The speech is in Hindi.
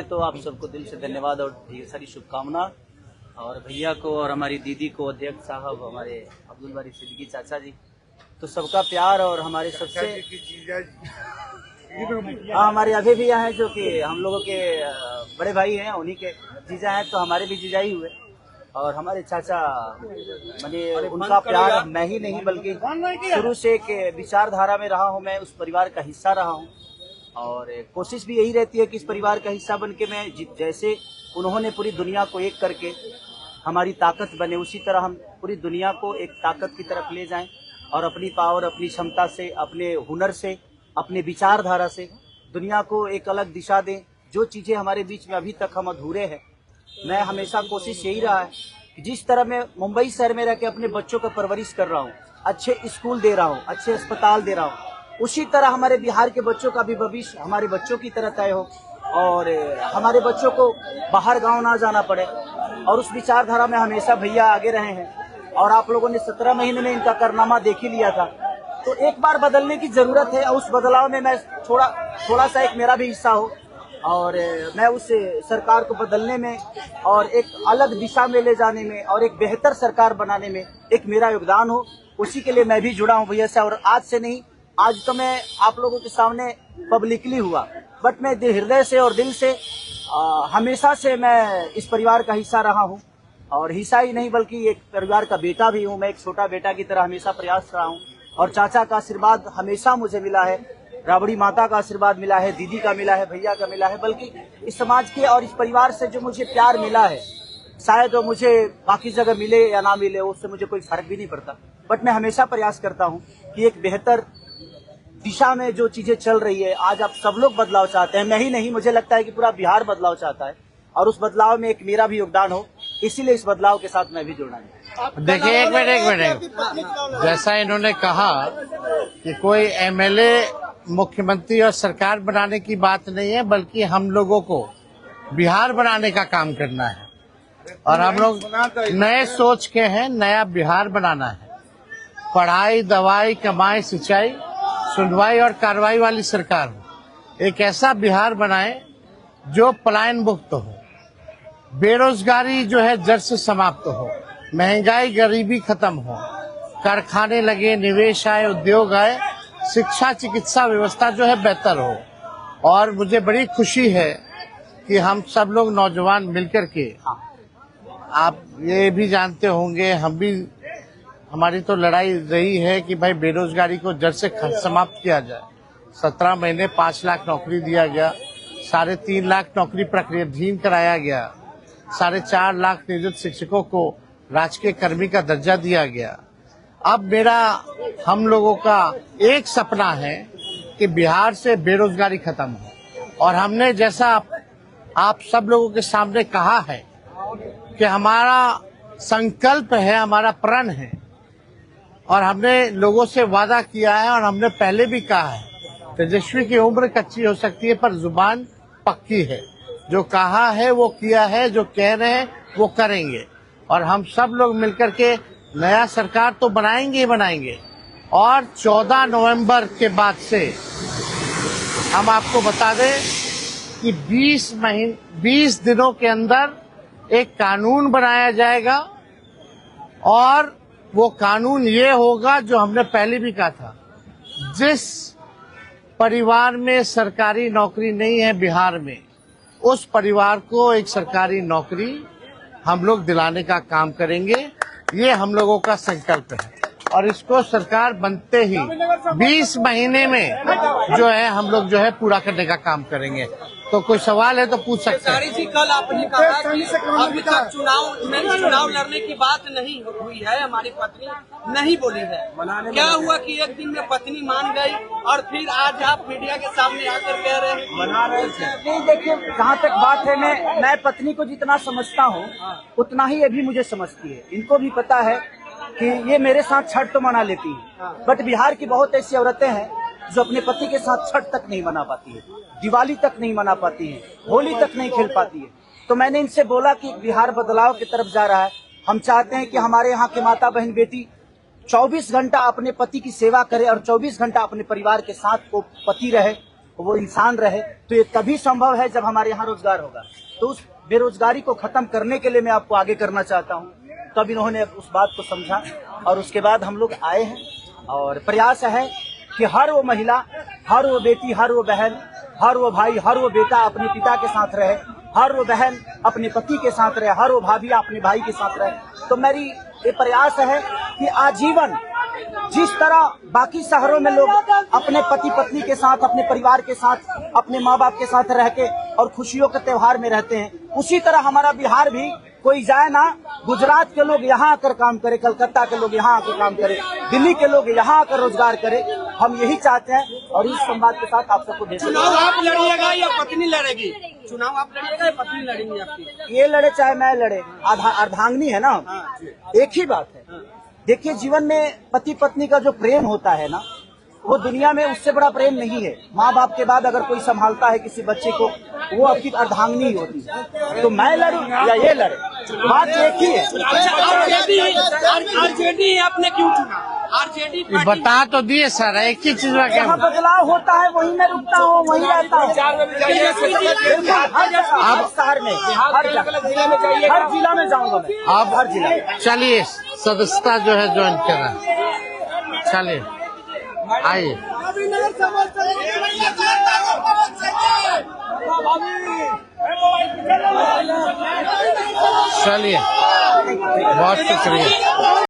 तो आप सबको दिल से धन्यवाद और ढेर सारी शुभकामना। और भैया को और हमारी दीदी को, अध्यक्ष साहब, हमारे अब्दुल बारी सिद्दीकी चाचा जी, तो सबका प्यार और हमारे सबसे हमारे अभी भैया हैं जो कि हम लोगों के बड़े भाई हैं, उन्हीं के जीजा हैं, तो हमारे भी जीजा ही हुए। और हमारे चाचा मैंने उनका प्यार मैं ही नहीं बल्कि शुरू से एक विचारधारा में रहा हूँ, मैं उस परिवार का हिस्सा रहा हूँ। और कोशिश भी यही रहती है कि इस परिवार का हिस्सा बन के मैं जैसे उन्होंने पूरी दुनिया को एक करके हमारी ताकत बने, उसी तरह हम पूरी दुनिया को एक ताकत की तरफ ले जाएं और अपनी पावर, अपनी क्षमता से, अपने हुनर से, अपने विचारधारा से दुनिया को एक अलग दिशा दें। जो चीज़ें हमारे बीच में अभी तक हम अधूरे हैं, मैं हमेशा कोशिश यही रहा है कि जिस तरह मैं मुंबई शहर में रह के अपने बच्चों का परवरिश कर रहा हूँ, अच्छे स्कूल दे रहा हूँ, अच्छे अस्पताल दे रहा हूँ, उसी तरह हमारे बिहार के बच्चों का भी भविष्य हमारे बच्चों की तरह तय हो और हमारे बच्चों को बाहर गांव ना जाना पड़े। और उस विचारधारा में हमेशा भैया आगे रहे हैं और आप लोगों ने 17 महीने में इनका कारनामा देख ही लिया था। तो एक बार बदलने की जरूरत है और उस बदलाव में मैं थोड़ा सा एक मेरा भी हिस्सा हो और मैं उस सरकार को बदलने में और एक अलग दिशा में ले जाने में और एक बेहतर सरकार बनाने में एक मेरा योगदान हो, उसी के लिए मैं भी जुड़ा हूँ भैया से। और आज से नहीं, आज तो मैं आप लोगों के सामने पब्लिकली हुआ, बट मैं हृदय से और दिल से हमेशा से मैं इस परिवार का हिस्सा रहा हूँ। और हिस्सा ही नहीं बल्कि एक परिवार का बेटा भी हूँ। मैं एक छोटा बेटा की तरह हमेशा प्रयास रहा हूँ और चाचा का आशीर्वाद हमेशा मुझे मिला है, राबड़ी माता का आशीर्वाद मिला है, दीदी का मिला है, भैया का मिला है, बल्कि इस समाज के और इस परिवार से जो मुझे प्यार मिला है, शायद वो मुझे बाकी जगह मिले या ना मिले, उससे मुझे कोई फर्क भी नहीं पड़ता। बट मैं हमेशा प्रयास करता हूँ कि एक बेहतर दिशा में जो चीजें चल रही है, आज आप सब लोग बदलाव चाहते हैं, मैं ही नहीं, मुझे लगता है कि पूरा बिहार बदलाव चाहता है और उस बदलाव में एक मेरा भी योगदान हो, इसीलिए इस बदलाव के साथ मैं भी जुड़ना है। देखिए, एक मिनट, जैसा इन्होंने कहा कि कोई एमएलए मुख्यमंत्री और सरकार बनाने की बात नहीं है, बल्कि हम लोगों को बिहार बनाने का काम करना है और हम लोग नए सोच के हैं, नया बिहार बनाना है। पढ़ाई, दवाई, कमाई, सिंचाई, सुनवाई और कार्रवाई वाली सरकार हो। एक ऐसा बिहार बनाए जो पलायन मुक्त हो, बेरोजगारी जो है जड़ से समाप्त हो, महंगाई गरीबी खत्म हो, कारखाने लगे, निवेश आए, उद्योग आए, शिक्षा चिकित्सा व्यवस्था जो है बेहतर हो। और मुझे बड़ी खुशी है कि हम सब लोग नौजवान मिलकर के, आप ये भी जानते होंगे, हम भी, हमारी तो लड़ाई रही है कि भाई बेरोजगारी को जड़ से समाप्त किया जाए। 17 महीने 5 लाख नौकरी दिया गया, 3.5 लाख नौकरी प्रक्रियाधीन कराया गया, 4.5 लाख नियोजित शिक्षकों को राजकीय कर्मी का दर्जा दिया गया। अब हम लोगों का एक सपना है कि बिहार से बेरोजगारी खत्म हो और हमने, जैसा आप सब लोगों के सामने कहा है कि हमारा संकल्प है, हमारा प्रण है और हमने लोगों से वादा किया है और हमने पहले भी कहा है, तेजस्वी की उम्र कच्ची हो सकती है पर जुबान पक्की है। जो कहा है वो किया है, जो कह रहे हैं वो करेंगे और हम सब लोग मिलकर के नया सरकार तो बनाएंगे ही बनाएंगे। और 14 नवंबर के बाद से हम आपको बता दें कि 20 दिनों के अंदर एक कानून बनाया जाएगा और वो कानून ये होगा जो हमने पहले भी कहा था, जिस परिवार में सरकारी नौकरी नहीं है बिहार में, उस परिवार को एक सरकारी नौकरी हम लोग दिलाने का काम करेंगे। ये हम लोगों का संकल्प है और इसको सरकार बनते ही 20 महीने में जो है हम लोग जो है पूरा करने का काम करेंगे। तो कोई सवाल है तो पूछ सकते हैं। जी, कल आपने कहा कि अभी तक चुनाव लड़ने की बात नहीं हुई है, हमारी पत्नी नहीं बोली है। क्या हुआ कि एक दिन में पत्नी मान गई और फिर आज आप मीडिया के सामने आकर कह रहे हैं मना रहे थे? नहीं, देखिए, जहाँ तक बात है, मैं पत्नी को जितना समझता हूँ उतना ही ये भी मुझे समझती है। इनको भी पता है कि ये मेरे साथ छठ तो मना लेती है, बट बिहार की बहुत ऐसी औरतें हैं जो अपने पति के साथ छठ तक नहीं मना पाती है, दिवाली तक नहीं मना पाती है, होली तक नहीं खेल पाती है। तो मैंने इनसे बोला कि बिहार बदलाव की तरफ जा रहा है, हम चाहते हैं कि हमारे यहाँ की माता बहन बेटी 24 घंटा अपने पति की सेवा करे और 24 घंटा अपने परिवार के साथ वो पति रहे, वो इंसान रहे, तो ये तभी संभव है जब हमारे यहाँ रोजगार होगा। तो उस बेरोजगारी को खत्म करने के लिए मैं आपको आगे करना चाहता हूँ। तब इन्होंने उस बात को समझा और उसके बाद हम लोग आए हैं और प्रयास है कि हर वो महिला, हर वो बेटी, हर वो बहन, हर वो भाई, हर वो बेटा अपने पिता के साथ रहे, हर वो बहन अपने पति के साथ रहे, हर वो भाभी अपने भाई के साथ रहे। तो मेरी ये प्रयास है कि आजीवन जिस तरह बाकी शहरों में लोग अपने पति पत्नी के साथ, अपने परिवार के साथ, अपने माँ बाप के साथ रह के और खुशियों के त्योहार में रहते हैं, उसी तरह हमारा बिहार भी कोई जाए ना, गुजरात के लोग यहाँ आकर काम करे, कलकत्ता के लोग यहाँ आकर काम करे, दिल्ली के लोग यहाँ आकर रोजगार करे। हम यही चाहते हैं और इस संवाद के साथ आप सबको भेज। चुनाव आप लड़िएगा या पत्नी लड़ेगी? चुनाव आप लड़िएगा या पत्नी लड़ेंगी आपकी? ये लड़े चाहे मैं लड़े, अर्धांगिनी है ना, एक ही बात है। देखिए, जीवन में पति पत्नी का जो प्रेम होता है ना, वो दुनिया में उससे बड़ा प्रेम नहीं है। माँ बाप के बाद अगर कोई संभालता है किसी बच्चे को, वो आपकी अर्धांगिनी ही होती है। तो मैं लड़ूं या ये लड़े, बात एक ही है। आरजेडी आपने क्यों चुना? आरजेडी बता तो दिए सर, एक ही चीज में जहाँ बदलाव होता है वहीं मैं रुकता हूँ, वहीं रहता हूँ। अब शहर में, हर जिला में जाऊंगा मैं। आप हर जिला में चलिए, सदस्यता जो है ज्वाइन करा, चलिए आइए। चलिए, बहुत शुक्रिया।